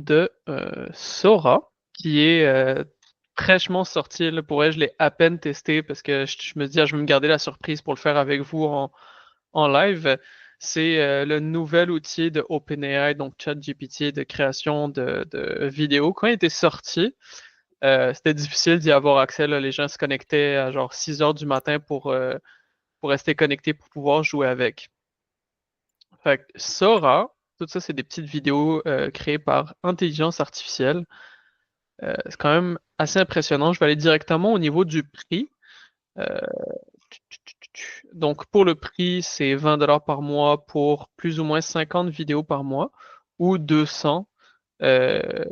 de Sora, qui est fraîchement sorti. Là, pour elle, je l'ai à peine testé parce que je me dis, je vais me garder la surprise pour le faire avec vous en live. C'est le nouvel outil de OpenAI, donc ChatGPT, de création de vidéos. Quand il était sorti, c'était difficile d'y avoir accès. Là. Les gens se connectaient à genre 6 heures du matin pour rester connectés pour pouvoir jouer avec. Fait que Sora, tout ça, c'est des petites vidéos créées par intelligence artificielle. C'est quand même assez impressionnant. Je vais aller directement au niveau du prix. Euh, donc, pour le prix, c'est 20 $ par mois pour plus ou moins 50 vidéos par mois ou 200 euh,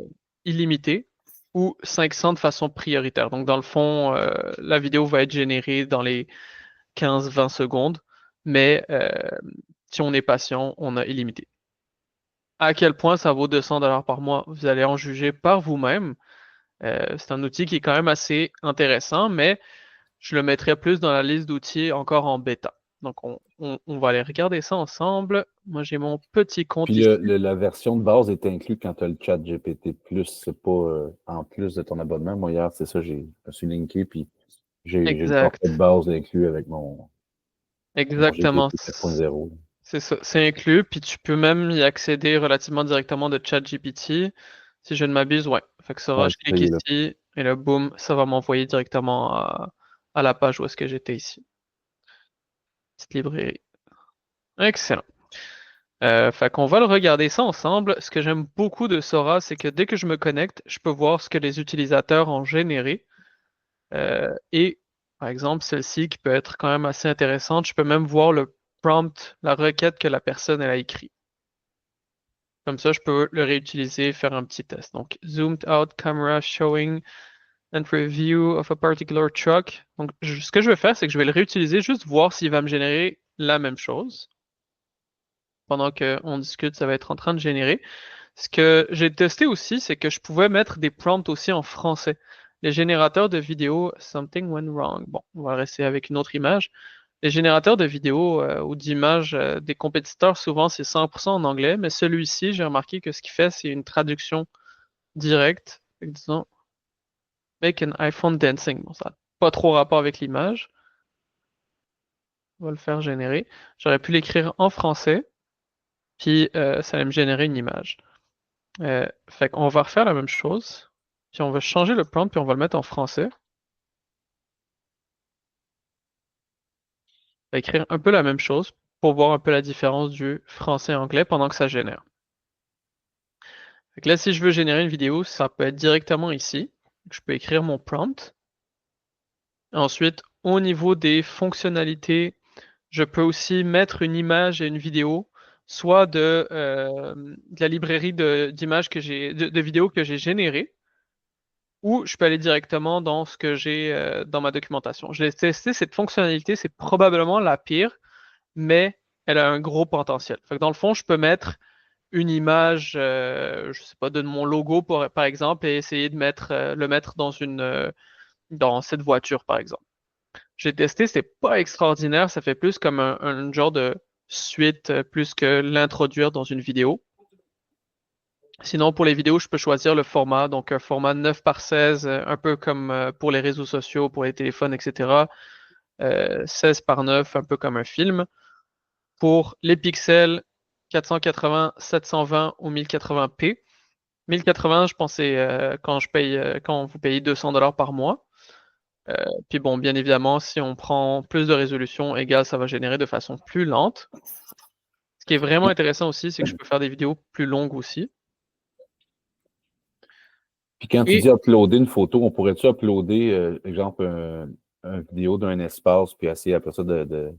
illimité ou 500 de façon prioritaire. Donc, dans le fond, la vidéo va être générée dans les 15-20 secondes, mais si on est patient, on a illimité. À quel point ça vaut 200 $ par mois, vous allez en juger par vous-même. C'est un outil qui est quand même assez intéressant, mais je le mettrais plus dans la liste d'outils encore en bêta. Donc, on va aller regarder ça ensemble. Moi, j'ai mon petit Puis compte ici. la version de base est inclue quand tu as le chat GPT+. C'est pas en plus de ton abonnement. Moi, hier, c'est ça, je me suis linké, puis j'ai le forfait de Exact. base inclus avec mon Exactement. GPT 4.0. C'est ça. C'est inclus. Puis tu peux même y accéder relativement directement de ChatGPT. Si je ne m'abuse, ouais. Fait que ça va, Ouais, je c'est ça, clique il est là. ici et là, boum, ça va m'envoyer directement à la page où est-ce que j'étais ici. Petite librairie. Excellent. Fait qu'on va le regarder ça ensemble. Ce que j'aime beaucoup de Sora, c'est que dès que je me connecte, je peux voir ce que les utilisateurs ont généré. Et par exemple, celle-ci qui peut être quand même assez intéressante, je peux même voir le prompt, la requête que la personne elle a écrit. Comme ça, je peux le réutiliser, faire un petit test. Donc, zoomed out camera showing and review of a particular truck. Donc, ce que je vais faire, c'est que je vais le réutiliser, juste voir s'il va me générer la même chose. Pendant qu'on discute, ça va être en train de générer. Ce que j'ai testé aussi, c'est que je pouvais mettre des prompts aussi en français. Les générateurs de vidéos, something went wrong. Bon, on va rester avec une autre image. Les générateurs de vidéos ou d'images des compétiteurs, souvent c'est 100% en anglais, mais celui-ci, j'ai remarqué que ce qu'il fait, c'est une traduction directe. Fait que disons, make an iPhone dancing. Bon, ça n'a pas trop rapport avec l'image. On va le faire générer. J'aurais pu l'écrire en français, puis ça allait me générer une image. Fait qu'on va refaire la même chose. Puis on va changer le prompt, puis on va le mettre en français. On va écrire un peu la même chose pour voir un peu la différence du français et anglais pendant que ça génère. Fait que là, si je veux générer une vidéo, ça peut être directement ici. Je peux écrire mon prompt. Ensuite, au niveau des fonctionnalités, je peux aussi mettre une image et une vidéo, soit de la librairie d'images de vidéos que j'ai générées, ou je peux aller directement dans ce que j'ai dans ma documentation. Je l'ai testé, cette fonctionnalité, c'est probablement la pire, mais elle a un gros potentiel. Fait que dans le fond, je peux mettre une image, je sais pas, de mon logo par exemple, et essayer de le mettre dans cette voiture, par exemple. J'ai testé, c'est pas extraordinaire, ça fait plus comme un genre de suite, plus que l'introduire dans une vidéo. Sinon, pour les vidéos, je peux choisir le format, donc un format 9 par 16, un peu comme pour les réseaux sociaux, pour les téléphones, etc. 16 par 9, un peu comme un film. Pour les pixels, 480, 720 ou 1080p. 1080, je pensais quand vous payez 200 $ par mois. Puis bon, bien évidemment, si on prend plus de résolution égale, ça va générer de façon plus lente. Ce qui est vraiment intéressant aussi, c'est que je peux faire des vidéos plus longues aussi. Puis quand tu Et dis uploader une photo, on pourrait-tu uploader, exemple, un vidéo d'un espace, puis essayer après ça de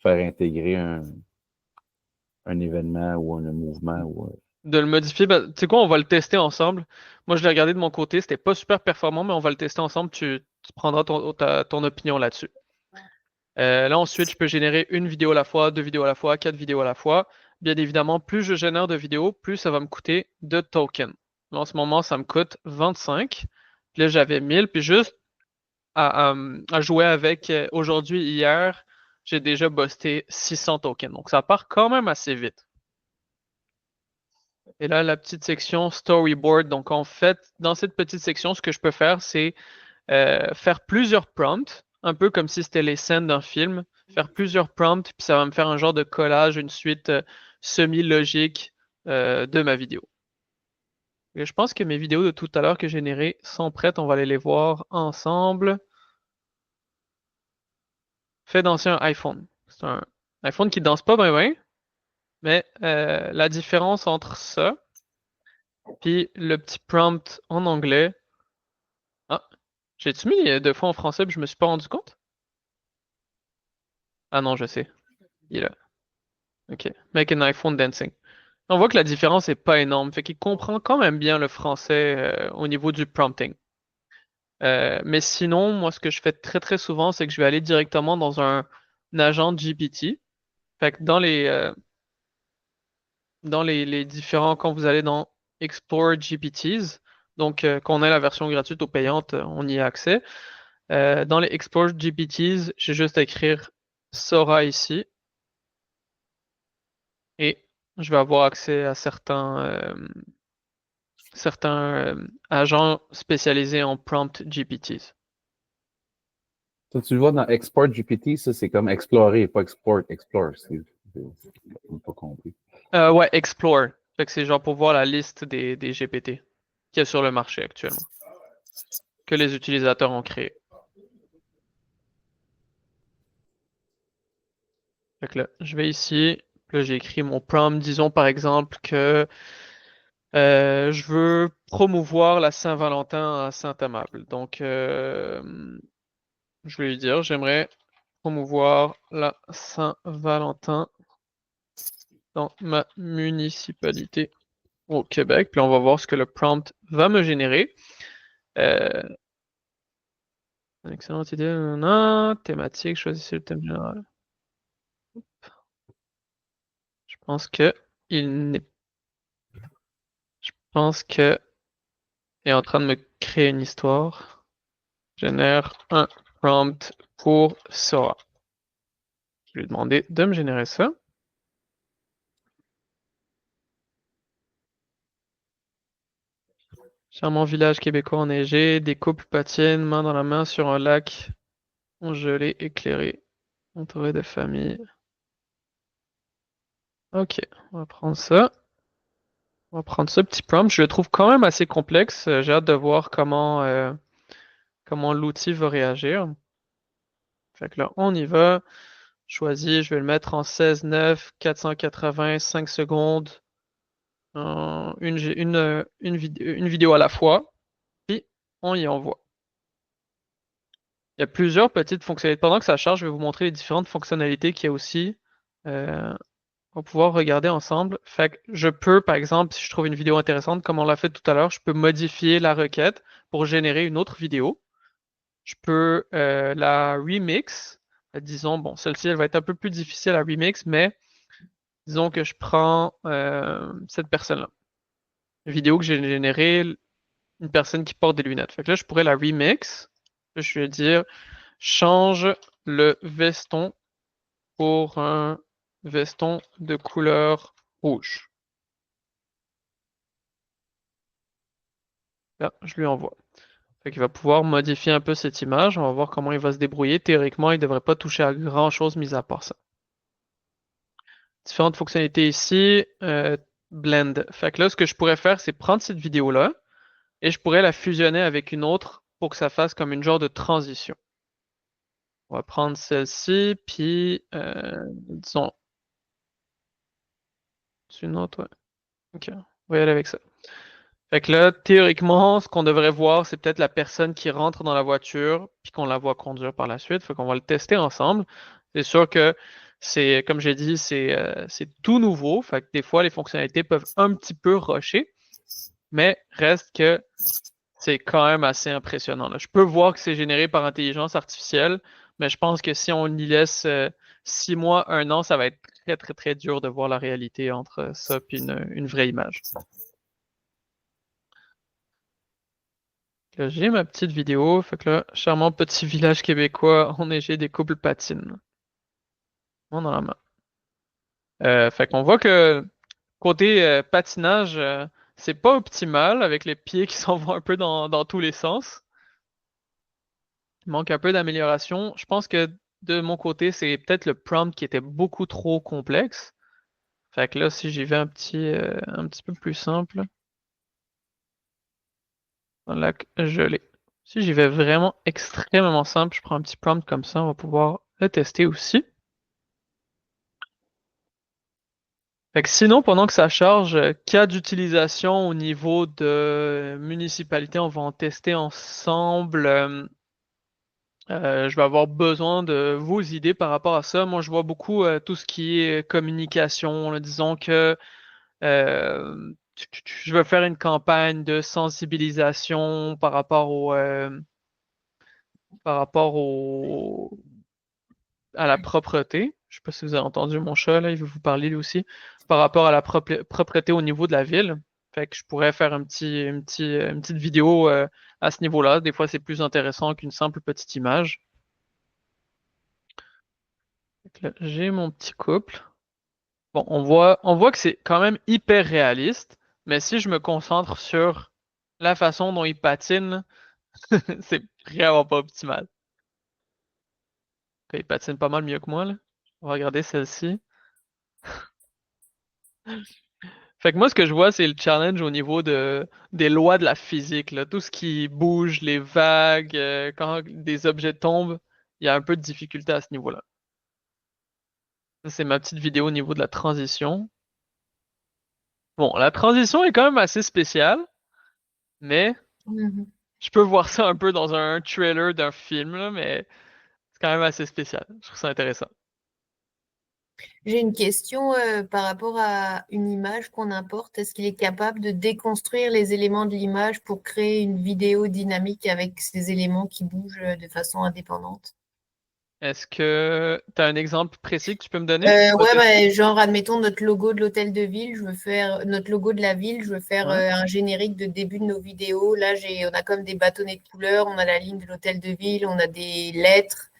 faire intégrer un événement ou un mouvement ou de le modifier, ben, tu sais quoi, on va le tester ensemble. Moi, je l'ai regardé de mon côté, c'était pas super performant, mais on va le tester ensemble. Tu prendras ton opinion là-dessus. Là, ensuite, je peux générer une vidéo à la fois, deux vidéos à la fois, quatre vidéos à la fois. Bien évidemment, plus je génère de vidéos, plus ça va me coûter de tokens. Là, en ce moment, ça me coûte 25. Puis là, j'avais 1000. Puis juste à jouer avec aujourd'hui, hier, j'ai déjà busté 600 tokens. Donc, ça part quand même assez vite. Et là, la petite section storyboard. Donc, en fait, dans cette petite section, ce que je peux faire, c'est faire plusieurs prompts, un peu comme si c'était les scènes d'un film, faire plusieurs prompts, puis ça va me faire un genre de collage, une suite semi-logique de ma vidéo. Et je pense que mes vidéos de tout à l'heure que j'ai générées sont prêtes, on va aller les voir ensemble. Fait d'ancien iPhone. C'est un iPhone qui danse pas bien, bien, mais la différence entre ça puis le petit prompt en anglais. Ah, j'ai-tu mis deux fois en français puis je me suis pas rendu compte? Ah non, je sais. Il est là. OK. Make an iPhone dancing. On voit que la différence est pas énorme, fait qu'il comprend quand même bien le français au niveau du prompting. Mais sinon, moi, ce que je fais très très souvent, c'est que je vais aller directement dans un agent GPT. Fait que dans les différents, quand vous allez dans Explore GPTs, donc qu'on ait la version gratuite ou payante, on y a accès. Dans les Explore GPTs, j'ai juste à écrire Sora ici et je vais avoir accès à certains agents spécialisés en prompt GPTs. Ça, tu le vois dans Export GPT, ça, c'est comme explorer, pas export, explore. J'ai pas compris. Ouais, Explore. Fait que c'est genre pour voir la liste des GPT qu'il y a sur le marché actuellement, que les utilisateurs ont créé. Fait que là, je vais ici, là j'ai écrit mon prompt, disons par exemple que je veux promouvoir la Saint-Valentin à Saint-Amable. Donc je vais lui dire, j'aimerais promouvoir la Saint-Valentin dans ma municipalité au Québec. Puis on va voir ce que le prompt va me générer. Euh, Excellente idée, nanana, thématique, choisissez le thème général. Je pense que il n'est, je pense que est en train de me créer une histoire. Génère un prompt pour Sora. Je vais lui demander de me générer ça. Charmant village québécois enneigé, des couples patinent main dans la main sur un lac gelé éclairé, entouré de familles. Ok, on va prendre ça. On va prendre ce petit prompt. Je le trouve quand même assez complexe. J'ai hâte de voir comment l'outil va réagir. Fait que là, on y va. Choisi, je vais le mettre en 16:9, 480, 5 secondes, une vidéo à la fois, puis on y envoie. Il y a plusieurs petites fonctionnalités. Pendant que ça charge, je vais vous montrer les différentes fonctionnalités qu'il y a aussi. Euh, on va pouvoir regarder ensemble. Fait que je peux, par exemple, si je trouve une vidéo intéressante, comme on l'a fait tout à l'heure, je peux modifier la requête pour générer une autre vidéo. Je peux la remix. Disons, bon, celle-ci, elle va être un peu plus difficile à remix, mais disons que je prends cette personne-là. Une vidéo que j'ai générée, une personne qui porte des lunettes. Fait que là, je pourrais la remix. Là, je vais dire change le veston pour un veston de couleur rouge. Là, je lui envoie. Fait qu'il va pouvoir modifier un peu cette image. On va voir comment il va se débrouiller. Théoriquement, il ne devrait pas toucher à grand chose mis à part ça. Différentes fonctionnalités ici. Blend. Fait que là, ce que je pourrais faire, c'est prendre cette vidéo-là et je pourrais la fusionner avec une autre pour que ça fasse comme une genre de transition. On va prendre celle-ci, puis disons, c'est une autre, ouais. Ok, on va y aller avec ça. Fait que là, théoriquement, ce qu'on devrait voir, c'est peut-être la personne qui rentre dans la voiture, puis qu'on la voit conduire par la suite. Fait qu'on va le tester ensemble. C'est sûr que c'est, comme j'ai dit, c'est tout nouveau. Fait que des fois, les fonctionnalités peuvent un petit peu rusher, mais reste que c'est quand même assez impressionnant, là. Je peux voir que c'est généré par intelligence artificielle, mais je pense que si on y laisse 6 mois, 1 an, ça va être très, très, très dur de voir la réalité entre ça et une vraie image. Là, j'ai ma petite vidéo. Fait que là, charmant petit village québécois enneigé, des couples patines. On dans la main. Fait qu'on voit que Côté patinage, c'est pas optimal avec les pieds qui s'en vont un peu dans tous les sens. Il manque un peu d'amélioration. Je pense que de mon côté, c'est peut-être le prompt qui était beaucoup trop complexe. Fait que là, si j'y vais un petit peu plus simple, voilà, je l'ai. Si j'y vais vraiment extrêmement simple, je prends un petit prompt comme ça, on va pouvoir le tester aussi. Fait que sinon, pendant que ça charge, cas d'utilisation au niveau de municipalité, on va en tester ensemble. Je vais avoir besoin de vos idées par rapport à ça. Moi, je vois beaucoup tout ce qui est communication. Là, disons que je veux faire une campagne de sensibilisation par rapport à la propreté. Je sais pas si vous avez entendu mon chat, là, il veut vous parler lui aussi. Par rapport à la propreté au niveau de la ville. Fait que je pourrais faire une petite vidéo à ce niveau-là. Des fois, c'est plus intéressant qu'une simple petite image. Fait que là, j'ai mon petit couple. Bon, on voit que c'est quand même hyper réaliste, mais si je me concentre sur la façon dont il patine, c'est vraiment pas optimal. Il patine pas mal mieux que moi, là. On va regarder celle-ci. Fait que moi, ce que je vois, c'est le challenge au niveau des lois de la physique, là. Tout ce qui bouge, les vagues, quand des objets tombent, il y a un peu de difficulté à ce niveau-là. Ça, c'est ma petite vidéo au niveau de la transition. Bon, la transition est quand même assez spéciale, mais Mhm. je peux voir ça un peu dans un trailer d'un film, là, mais c'est quand même assez spécial. Je trouve ça intéressant. J'ai une question par rapport à une image qu'on importe. Est-ce qu'il est capable de déconstruire les éléments de l'image pour créer une vidéo dynamique avec ces éléments qui bougent de façon indépendante? Est-ce que tu as un exemple précis que tu peux me donner? On va Ouais, tester. bah, genre, admettons notre logo de l'hôtel de ville, je veux faire notre logo de la ville, je veux faire Ouais. un générique de début de nos vidéos. Là, on a comme des bâtonnets de couleurs, on a la ligne de l'hôtel de ville, on a des lettres.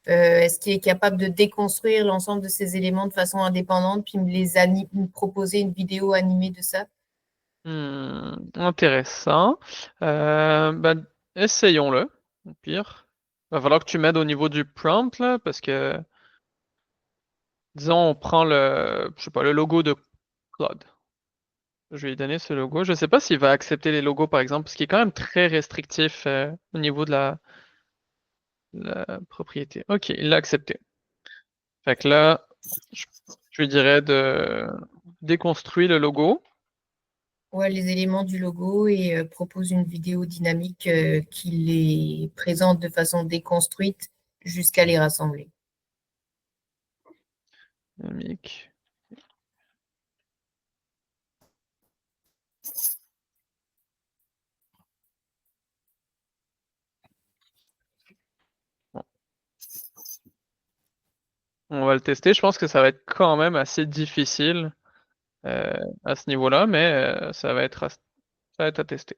Est-ce qu'il est capable de déconstruire l'ensemble de ces éléments de façon indépendante, puis me proposer une vidéo animée de ça? Intéressant. Ben, essayons-le. Au pire. Va falloir que tu m'aides au niveau du prompt, là, parce que, disons, on prend je sais pas, le logo de Claude. Je vais lui donner ce logo. Je sais pas s'il va accepter les logos, par exemple, parce qu'il est quand même très restrictif, au niveau de la propriété. Ok, il l'a accepté. Fait que là, je, je lui dirais de déconstruire le logo. Ouais, les éléments du logo et propose une vidéo dynamique qui les présente de façon déconstruite jusqu'à les rassembler. Dynamique. Bon, on va le tester. Je pense que ça va être quand même assez difficile euh, à ce niveau-là, mais ça va être à tester.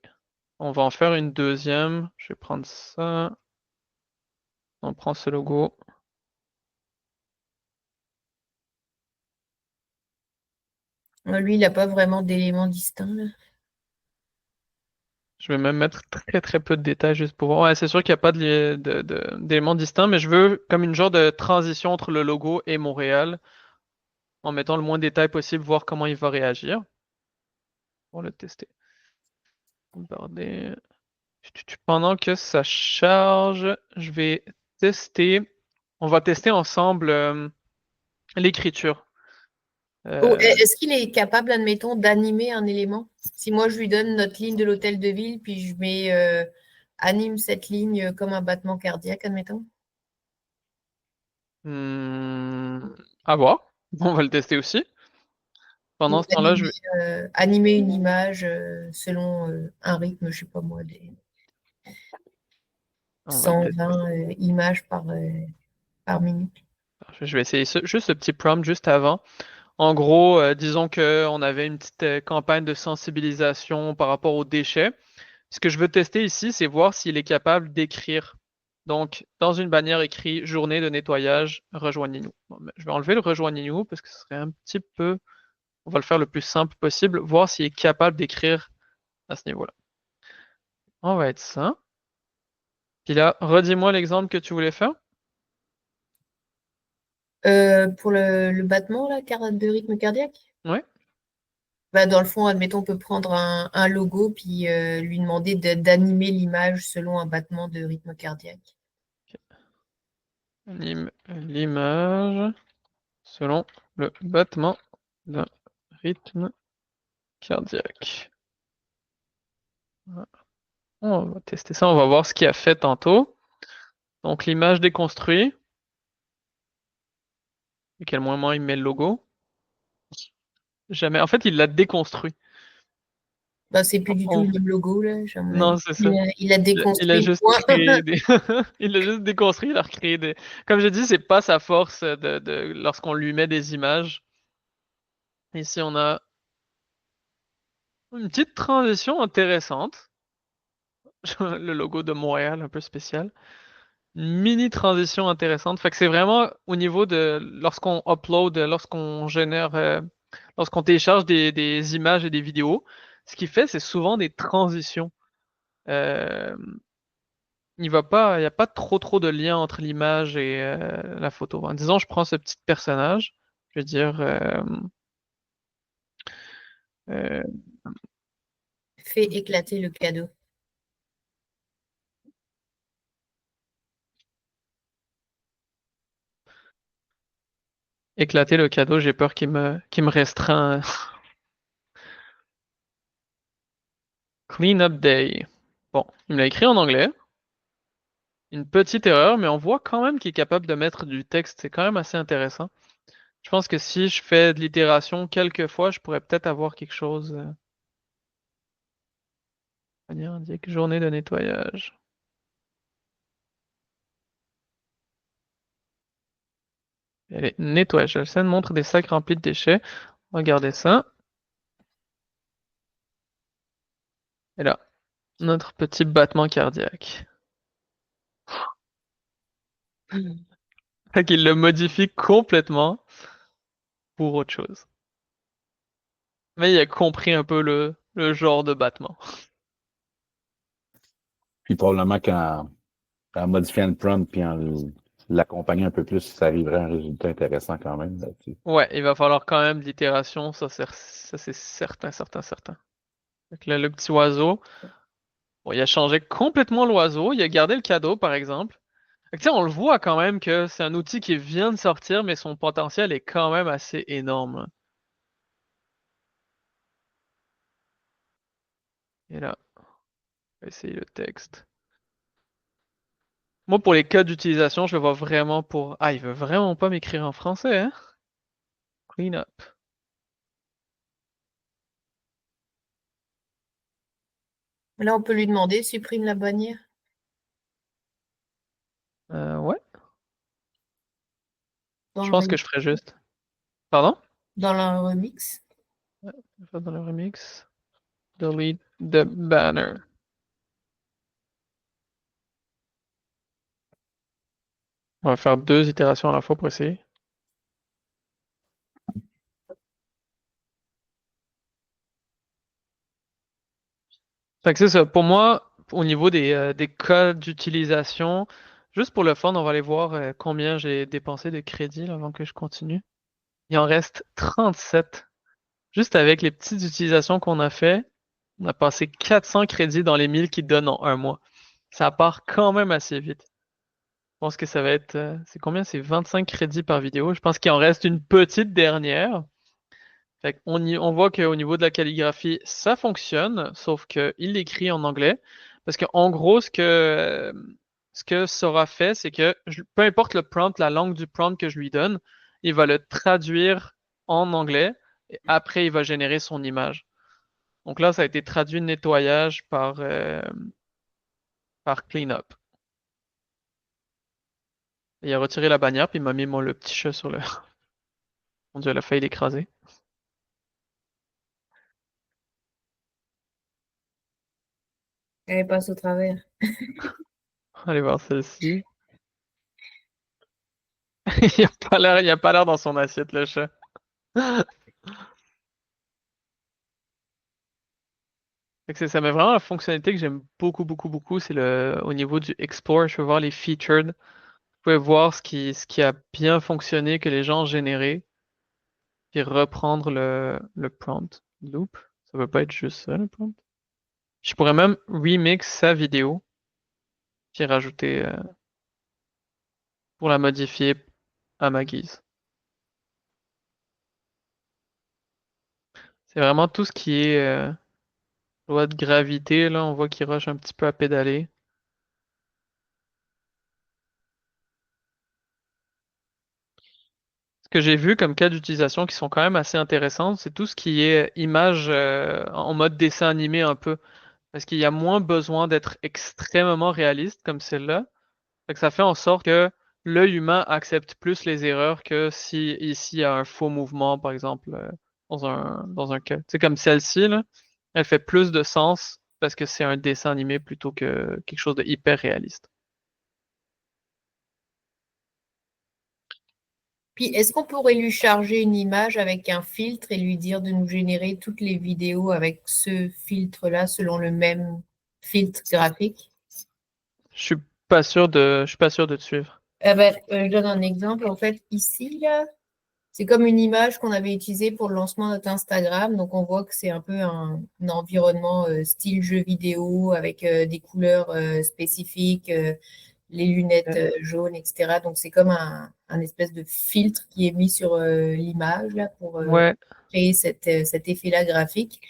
On va en faire une deuxième. Je vais prendre ça. On prend ce logo. Lui, il n'a pas vraiment d'éléments distincts, là. Je vais même mettre très très peu de détails juste pour voir. Ouais, c'est sûr qu'il n'y a pas d'éléments distincts, mais je veux comme une genre de transition entre le logo et Montréal, en mettant le moins de détails possible, voir comment il va réagir. Pour le tester. Border. Pendant que ça charge, je vais tester. On va tester ensemble l'écriture. Oh, Euh, est-ce qu'il est capable, admettons, d'animer un élément? Si moi, je lui donne notre ligne de l'hôtel de ville, puis je mets anime cette ligne comme un battement cardiaque, admettons. à voir. On va le tester aussi. Pendant Ou ce temps-là, je vais. animer une image selon un rythme, je sais pas moi, des On va le tester. 120 images par minute. Je vais essayer juste ce petit prompt juste avant. En gros, disons qu'on avait une petite campagne de sensibilisation par rapport aux déchets. Ce que je veux tester ici, c'est voir s'il est capable d'écrire. Donc, dans une bannière écrit journée de nettoyage, rejoignez-nous. Bon, mais je vais enlever le rejoignez-nous parce que ce serait un petit peu On va le faire le plus simple possible, voir s'il est capable d'écrire à ce niveau-là. On va être ça. Puis là, redis-moi l'exemple que tu voulais faire. Pour le battement, là, de rythme cardiaque? Ouais. Bah, dans le fond, admettons, on peut prendre un logo puis lui demander d'animer l'image selon un battement de rythme cardiaque. Anime l'image selon le battement d'un rythme cardiaque. Voilà. On va tester ça, on va voir ce qu'il a fait tantôt. Donc l'image déconstruit. Et quel moment il met le logo? Jamais. En fait, il l'a déconstruit. Bah, c'est plus du tout En le fait, même logo, là, à mon non, avis. c'est ça. Il a Il a déconstruit, juste point. créé des. Il a juste déconstruit, il a recréé des. Comme je dis, c'est pas sa force lorsqu'on lui met des images. Ici, on a une petite transition intéressante. Le logo de Montréal, un peu spécial. Une mini transition intéressante. Fait que c'est vraiment au niveau de lorsqu'on upload, lorsqu'on génère, lorsqu'on télécharge des images et des vidéos, ce qu'il fait, c'est souvent des transitions. Euh, il n'y a pas trop de lien entre l'image et la photo. Hein. Disons, je prends ce petit personnage, je vais dire euh, Fait éclater le cadeau. éclater le cadeau. J'ai peur qu'il me restreint. Clean up day. Bon, il me l'a écrit en anglais. Une petite erreur, mais on voit quand même qu'il est capable de mettre du texte. C'est quand même assez intéressant. Je pense que si je fais de l'itération quelques fois, je pourrais peut-être avoir quelque chose. Manière indique journée de nettoyage. Allez, nettoyage. La scène montre des sacs remplis de déchets. Regardez ça. Et là, notre petit battement cardiaque. Fait qu'il le modifie complètement pour autre chose. Mais il a compris un peu le genre de battement. Puis probablement qu'en modifiant le prompt puis en l'accompagnant un peu plus, ça arriverait à un résultat intéressant quand même là-dessus. Ouais, il va falloir quand même de l'itération, ça c'est certain. Donc là, le petit oiseau, bon, il a changé complètement l'oiseau, il a gardé le cadeau par exemple. Fait que, tu sais, on le voit quand même que c'est un outil qui vient de sortir, mais son potentiel est quand même assez énorme. Et là, on va essayer le texte. Moi, pour les cas d'utilisation, je le vois vraiment pour... Ah, il veut vraiment pas m'écrire en français, hein? Clean up. Là, on peut lui demander, supprime la bannière. Ouais, Dans je le, pense que je ferais juste. Pardon? dans le remix. Ouais, je vais faire dans le remix. Delete the banner. On va faire 2 itérations à la fois pour essayer. Fait que c'est ça. Pour moi, au niveau des cas d'utilisation, juste pour le fun, on va aller voir combien j'ai dépensé de crédits là, avant que je continue. Il en reste 37. Juste avec les petites utilisations qu'on a fait, on a passé 400 crédits dans les 1000 qui donnent en un mois. Ça part quand même assez vite. Je pense que ça va être... c'est combien? C'est 25 crédits par vidéo. Je pense qu'il en reste une petite dernière. Fait on voit qu'au niveau de la calligraphie, ça fonctionne, sauf qu'il l'écrit en anglais. Parce qu'en gros, ce que Sora fait, c'est que peu importe le prompt, la langue du prompt que je lui donne, il va le traduire en anglais et après il va générer son image. Donc là, ça a été traduit de nettoyage par cleanup. Il a retiré la bannière, puis il m'a mis le petit chat sur le. Mon Dieu, elle a failli l'écraser. Elle passe au travers. Allez voir celle-ci. Il a pas l'air dans son assiette, le chat. Ça met vraiment la fonctionnalité que j'aime beaucoup, c'est au niveau du Explore, je peux voir les featured. Vous pouvez voir ce qui a bien fonctionné, que les gens ont généré, puis reprendre le prompt loop. Ça peut pas être juste ça, le prompt. Je pourrais même remix sa vidéo, puis rajouter pour la modifier à ma guise. C'est vraiment tout ce qui est loi de gravité, là, on voit qu'il rush un petit peu à pédaler. Ce que j'ai vu comme cas d'utilisation qui sont quand même assez intéressantes, c'est tout ce qui est image en mode dessin animé un peu. Parce qu'il y a moins besoin d'être extrêmement réaliste comme celle-là. Fait que ça fait en sorte que l'œil humain accepte plus les erreurs que si ici il y a un faux mouvement, par exemple, dans un cas. C'est comme celle-ci, là, elle fait plus de sens parce que c'est un dessin animé plutôt que quelque chose de hyper réaliste. Puis, est-ce qu'on pourrait lui charger une image avec un filtre et lui dire de nous générer toutes les vidéos avec ce filtre-là selon le même filtre graphique? Je suis pas sûr de te suivre. Je donne un exemple. En fait, ici, là, c'est comme une image qu'on avait utilisée pour le lancement de notre Instagram. Donc, on voit que c'est un peu un environnement style jeu vidéo avec des couleurs spécifiques, les lunettes jaunes, etc. Donc, c'est comme un espèce de filtre qui est mis sur l'image là, pour Ouais. créer cet effet-là graphique.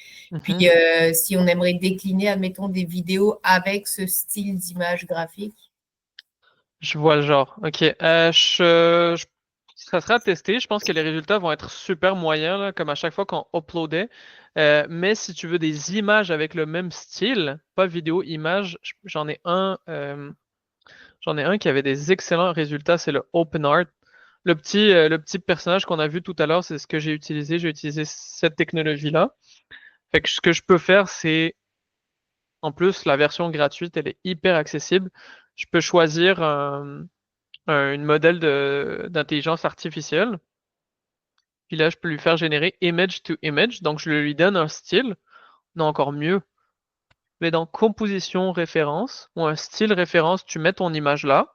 Puis, Mhm. si on aimerait décliner, admettons, des vidéos avec ce style d'image graphique. Je vois le genre. Ok. Ça sera testé. Je pense que les résultats vont être super moyens, là, comme à chaque fois qu'on uploadait. Mais si tu veux des images avec le même style, pas vidéo, image, j'en ai un qui avait des excellents résultats. C'est le OpenArt. Le petit personnage qu'on a vu tout à l'heure, c'est ce que j'ai utilisé. J'ai utilisé cette technologie-là. Fait que ce que je peux faire, c'est en plus la version gratuite, elle est hyper accessible. Je peux choisir une modèle d'intelligence artificielle. Puis là, je peux lui faire générer image to image. Donc, je lui donne un style. Non, encore mieux. Je vais dans composition référence ou un style référence. Tu mets ton image là.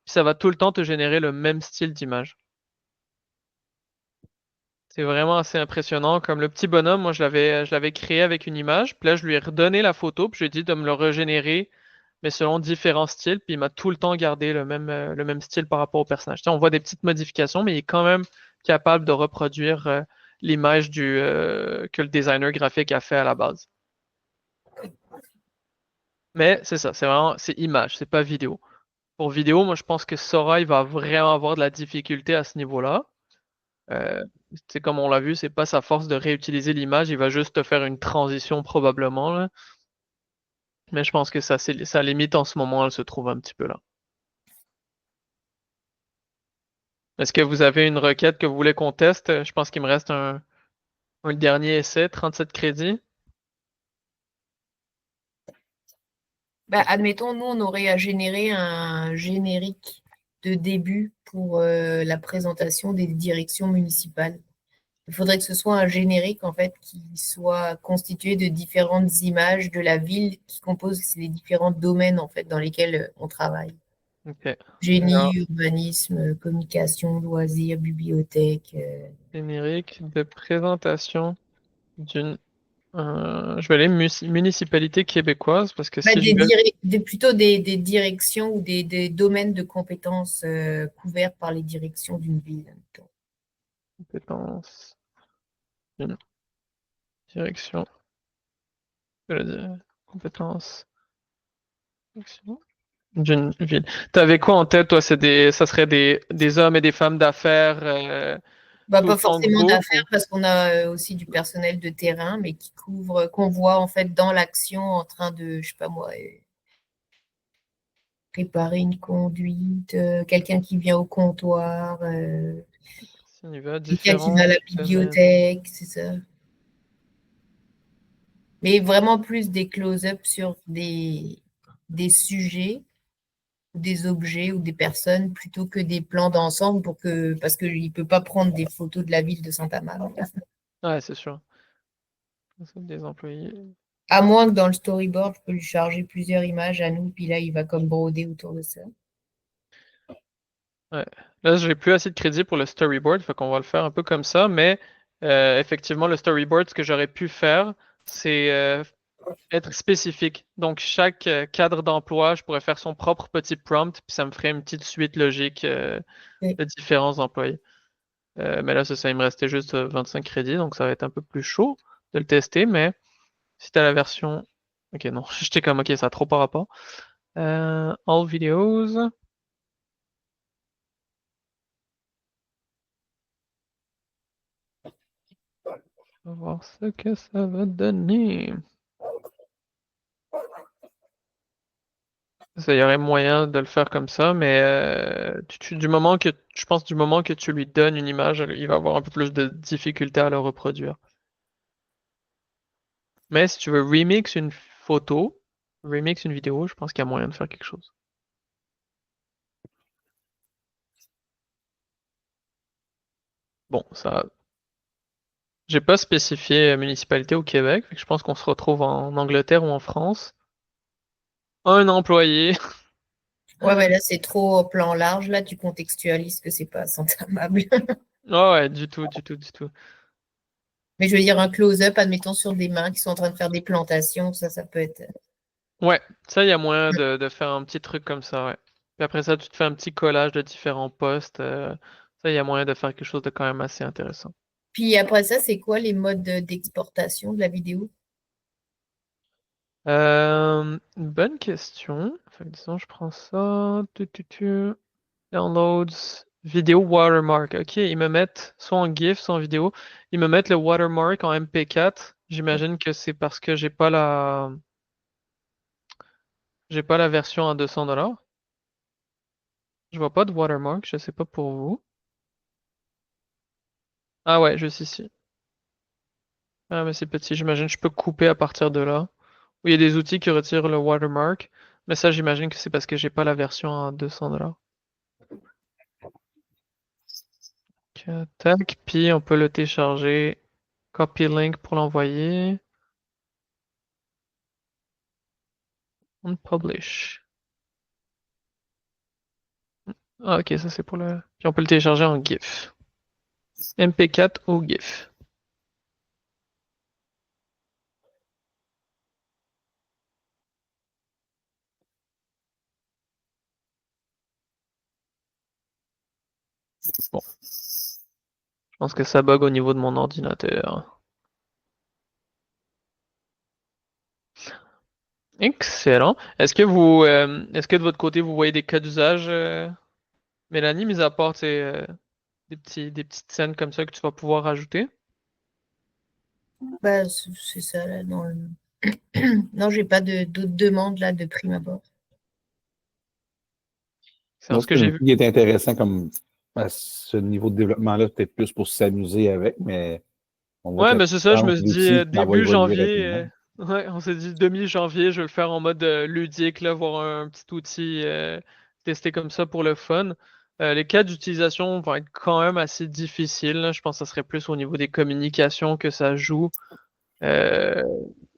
Puis ça va tout le temps te générer le même style d'image. C'est vraiment assez impressionnant. Comme le petit bonhomme, moi, je l'avais créé avec une image. Puis là, je lui ai redonné la photo. Puis je lui ai dit de me le régénérer, mais selon différents styles. Puis il m'a tout le temps gardé le même style par rapport au personnage. Tu sais, on voit des petites modifications, mais il est quand même capable de reproduire l'image que le designer graphique a fait à la base. Mais c'est ça, c'est image, c'est pas vidéo. Pour vidéo, moi je pense que Sora, il va vraiment avoir de la difficulté à ce niveau-là. C'est comme on l'a vu, c'est pas sa force de réutiliser l'image, il va juste te faire une transition probablement, là. Mais je pense que sa limite en ce moment, elle se trouve un petit peu là. Est-ce que vous avez une requête que vous voulez qu'on teste? Je pense qu'il me reste un dernier essai, 37 crédits. Admettons, nous, on aurait à générer un générique de début pour la présentation des directions municipales. Il faudrait que ce soit un générique, en fait, qui soit constitué de différentes images de la ville qui composent les différents domaines, en fait, dans lesquels on travaille. Ok. Génie, Alors, urbanisme, communication, loisirs, bibliothèque. générique de présentation d'une je vais aller municipalité québécoise parce que si je vais Plutôt des directions ou des domaines de compétences couverts par les directions d'une ville. compétence, une direction, je vais dire compétence, direction d'une ville. T'avais quoi en tête, toi? Ça serait des hommes et des femmes d'affaires tout Pas en forcément groupe d'affaires parce qu'on a aussi du personnel de terrain, mais qui couvre, qu'on voit en fait dans l'action en train de, je sais pas moi, préparer une conduite, quelqu'un qui vient au comptoir, si on y va, quelqu'un qui différents va à la domaines. bibliothèque, c'est ça. Mais vraiment plus des close-ups sur des sujets, des objets ou des personnes plutôt que des plans d'ensemble parce qu'il ne peut pas prendre des photos de la ville de Santa Marta. Ouais, c'est sûr. Des employés. À moins que dans le storyboard, je peux lui charger plusieurs images à nous, puis là, il va comme broder autour de ça. Ouais. Là, j'ai plus assez de crédit pour le storyboard, fait qu'on va le faire un peu comme ça, mais effectivement, le storyboard, ce que j'aurais pu faire, c'est être spécifique. Donc, chaque cadre d'emploi, je pourrais faire son propre petit prompt, puis ça me ferait une petite suite logique Oui. de différents employés. Mais là, ça, il me restait juste 25 crédits, donc ça va être un peu plus chaud de le tester, mais si t'as la version... Ok, non, j'étais comme, ok, ça a trop par rapport. All videos. On va voir ce que ça va donner. Ça y aurait moyen de le faire comme ça, mais du moment que je pense du moment que tu lui donnes une image, il va avoir un peu plus de difficulté à le reproduire. Mais si tu veux remix une photo, remix une vidéo, je pense qu'il y a moyen de faire quelque chose. Bon, ça, j'ai pas spécifié municipalité au Québec, fait que je pense qu'on se retrouve en Angleterre ou en France. Un employé. Ouais, mais là, c'est trop au plan large. Là, tu contextualises que c'est pas Santamable. Oh ouais, du tout, du tout, du tout. Mais je veux dire, un close-up, admettons, sur des mains qui sont en train de faire des plantations, ça peut être. Ouais, ça, il y a moyen de faire un petit truc comme ça, ouais. Puis après ça, tu te fais un petit collage de différents posts. Ça, il y a moyen de faire quelque chose de quand même assez intéressant. Puis après ça, c'est quoi les modes d'exportation de la vidéo? Une bonne question. Fait que disons, je prends ça. Downloads. Vidéo watermark. Ok, ils me mettent soit en GIF, soit en vidéo. Ils me mettent le watermark en MP4. J'imagine que c'est parce que j'ai pas la version à 200 $. Je vois pas de watermark, je sais pas pour vous. Ah ouais, juste ici. Ah mais c'est petit, j'imagine que je peux couper à partir de là. Ou il y a des outils qui retirent le watermark. Mais ça, j'imagine que c'est parce que j'ai pas la version à 200 $. Tac, puis on peut le télécharger. Copy link pour l'envoyer. On publish. Ah ok, ça c'est pour le... Puis on peut le télécharger en GIF. MP4 ou GIF. Bon, je pense que ça bug au niveau de mon ordinateur. Excellent. Est-ce que de votre côté, vous voyez des cas d'usage, Mélanie, mis à part des petites scènes comme ça que tu vas pouvoir rajouter? Bah, c'est ça, là, dans le... Non, j'ai pas d'autres demandes là de prime abord. C'est Moi, ce ce que j'ai vu. qui est intéressant comme à ce niveau de développement-là, peut-être plus pour s'amuser avec, mais on voit que Ouais, la mais c'est ça, je puissance me de suis dit l'outil, ça va début évoluer janvier. rapidement. Ouais, on s'est dit demi-janvier, je vais le faire en mode ludique, là, voir un petit outil testé comme ça pour le fun. Les cas d'utilisation vont être quand même assez difficiles, là. Je pense que ça serait plus au niveau des communications que ça joue. Euh,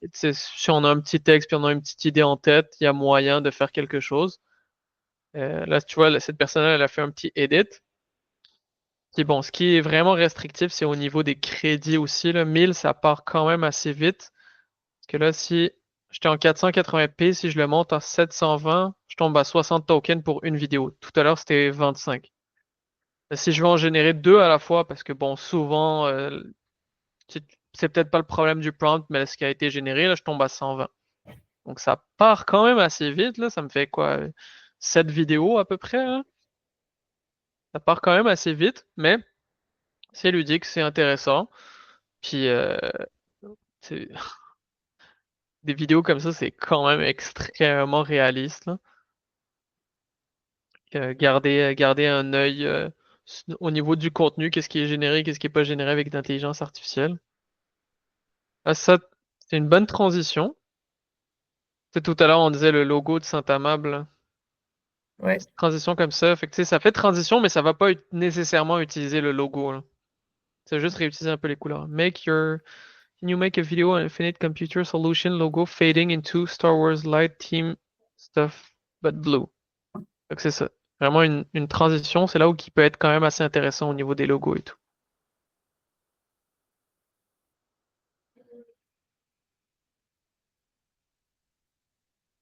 Tu sais, si on a un petit texte puis on a une petite idée en tête, il y a moyen de faire quelque chose. Là, tu vois, cette personne-là, elle a fait un petit edit. Puis bon, ce qui est vraiment restrictif, c'est au niveau des crédits aussi. Là. 1000, ça part quand même assez vite. Parce que là, si j'étais en 480p, si je le monte en 720, je tombe à 60 tokens pour une vidéo. Tout à l'heure, c'était 25. Si je veux en générer deux à la fois, parce que bon, souvent, c'est c'est peut-être pas le problème du prompt, mais ce qui a été généré, là, je tombe à 120. Donc ça part quand même assez vite, là. Ça me fait quoi? 7 vidéos à peu près, hein. Ça part quand même assez vite, mais c'est ludique, c'est intéressant. Puis c'est- des vidéos comme ça, c'est quand même extrêmement réaliste, là. Garder un œil au niveau du contenu, qu'est-ce qui est généré, qu'est-ce qui est pas généré avec l'intelligence artificielle. Ah, ça, c'est une bonne transition. Tu sais, tout à l'heure, on disait le logo de Saint-Amable. Ouais. Petite transition comme ça. Fait que, tu sais, ça fait transition, mais ça va pas nécessairement utiliser le logo, là. C'est juste réutiliser un peu les couleurs. Make your Can you make a video on Infinite Computer Solution logo fading into Star Wars Light Team stuff but blue? Donc c'est ça. Vraiment une transition, c'est là où qui peut être quand même assez intéressant au niveau des logos et tout.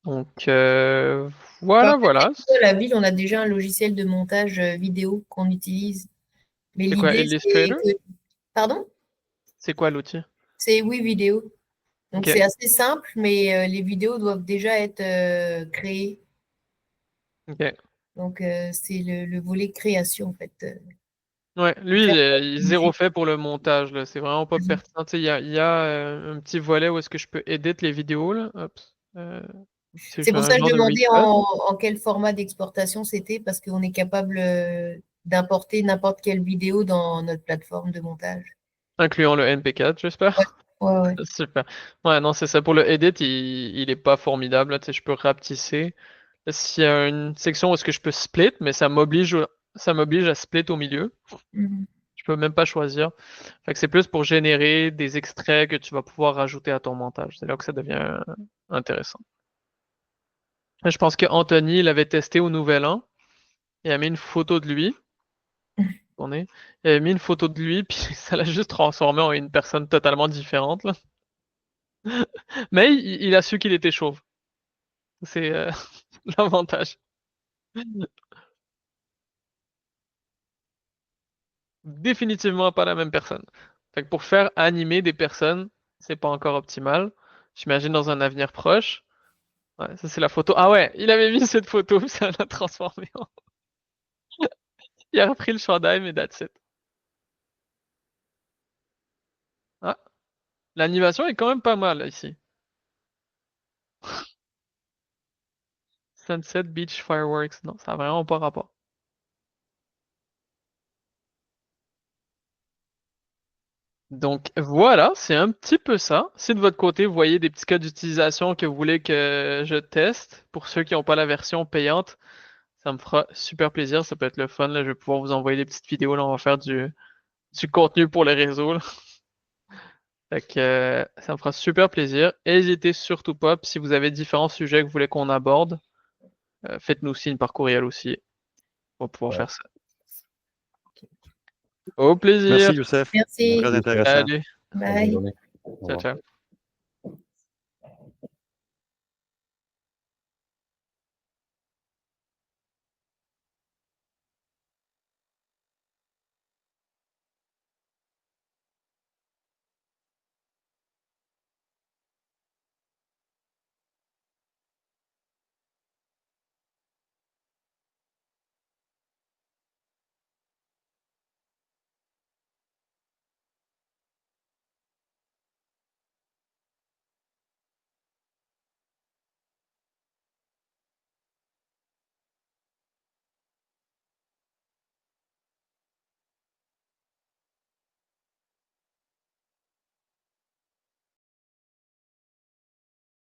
Donc voilà. La ville, on a déjà un logiciel de montage vidéo qu'on utilise. Mais C'est quoi, l'idée, c'est Illustrator? que... Pardon? C'est quoi l'outil? C'est Vidéo. Donc Ok. c'est assez simple, mais les vidéos doivent déjà être créées. Ok. Donc c'est le volet création en fait. Ouais, lui, il est zéro fait pour le montage, là. C'est vraiment pas pertinent. Tu sais, il y a un petit volet où est-ce que je peux edit les vidéos, là. Hop. C'est pour un ça que je genre de demandais recut. en quel format d'exportation c'était, parce qu'on est capable d'importer n'importe quelle vidéo dans notre plateforme de montage. Incluant le MP4, j'espère. Ouais. Super. Ouais, non, c'est ça. Pour le edit, il est pas formidable, là. Tu sais, je peux rapetisser. S'il y a une section où est-ce que je peux split, mais ça m'oblige à split au milieu. Mhm. Je peux même pas choisir. Fait que c'est plus pour générer des extraits que tu vas pouvoir rajouter à ton montage. C'est là que ça devient intéressant. Je pense que Anthony l'avait testé au Nouvel An. Il a mis une photo de lui. Il avait mis une photo de lui, puis ça l'a juste transformé en une personne totalement différente, là. Mais il a su qu'il était chauve. C'est l'avantage. Définitivement pas la même personne. Fait que pour faire animer des personnes, c'est pas encore optimal. J'imagine dans un avenir proche. Ouais, ça c'est la photo. Ah ouais, il avait mis cette photo, ça l'a transformé en... Il a repris le chandail, mais that's it. Ah, l'animation est quand même pas mal, là, ici. Sunset Beach Fireworks. Non, ça n'a vraiment pas rapport. Donc voilà, c'est un petit peu ça. Si de votre côté, vous voyez des petits cas d'utilisation que vous voulez que je teste, pour ceux qui n'ont pas la version payante, ça me fera super plaisir. Ça peut être le fun, là. Je vais pouvoir vous envoyer des petites vidéos. Là, on va faire du contenu pour les réseaux, là. Fait que ça me fera super plaisir. N'hésitez surtout pas. Puis si vous avez différents sujets que vous voulez qu'on aborde, faites-nous signe par courriel aussi. On va pouvoir faire ça. Au plaisir. Merci, Youssef. Merci. Très intéressant. Allez, Bye. Bonne journée. Au ciao, revoir. ciao.